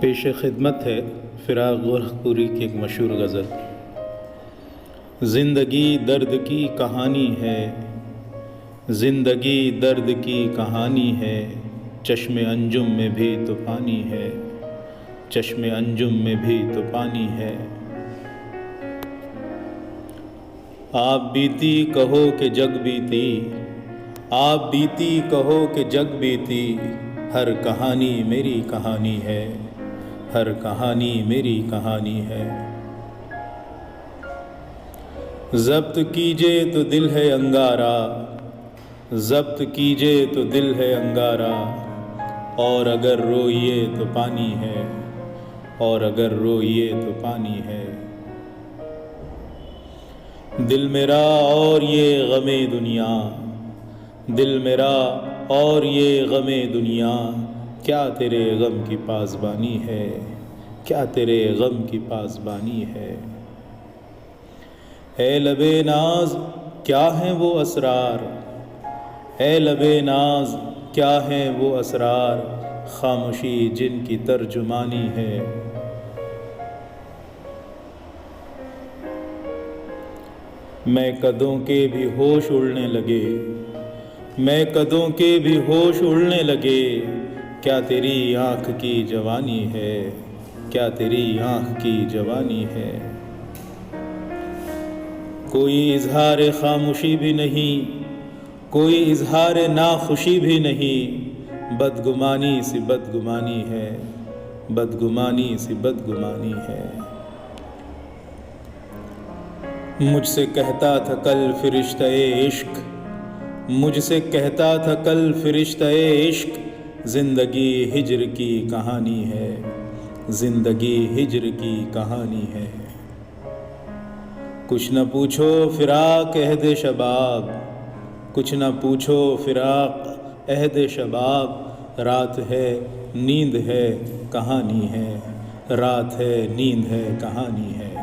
پیش خدمت ہے فراق گورکھپوری کی ایک مشہور غزل۔ زندگی درد کی کہانی ہے، زندگی درد کی کہانی ہے، چشم انجم میں بھی تو پانی ہے، چشم انجم میں بھی تو پانی ہے۔ آپ بیتی کہو کہ جگ بیتی، آپ بیتی کہو کہ جگ بیتی، ہر کہانی میری کہانی ہے، ہر کہانی میری کہانی ہے۔ ضبط کیجے تو دل ہے انگارہ، ضبط کیجے تو دل ہے انگارہ، اور اگر روئیے تو پانی ہے، اور اگر روئیے تو پانی ہے۔ دل میرا اور یہ غم دنیا، دل میرا اور یہ غم دنیا، کیا تیرے غم کی پاسبانی ہے، کیا تیرے غم کی پاسبانی ہے۔ اے لب ناز کیا ہیں وہ اسرار، اے لب ناز کیا ہیں وہ اسرار، خاموشی جن کی ترجمانی ہے۔ میں قدوں کے بھی ہوش اڑنے لگے، میں قدوں کے بھی ہوش اڑنے لگے، کیا تیری آنکھ کی جوانی ہے، کیا تیری آنکھ کی جوانی ہے۔ کوئی اظہار خاموشی بھی نہیں، کوئی اظہار ناخوشی بھی نہیں، بدگمانی سی بدگمانی ہے، بدگمانی سی بدگمانی ہے۔ مجھ سے کہتا تھا کل فرشتہ عشق، مجھ سے کہتا تھا کل فرشتہ عشق، زندگی ہجر کی کہانی ہے، زندگی ہجر کی کہانی ہے۔ کچھ نہ پوچھو فراق عہد شباب، کچھ نہ پوچھو فراق عہد شباب، رات ہے نیند ہے کہانی ہے، رات ہے نیند ہے کہانی ہے۔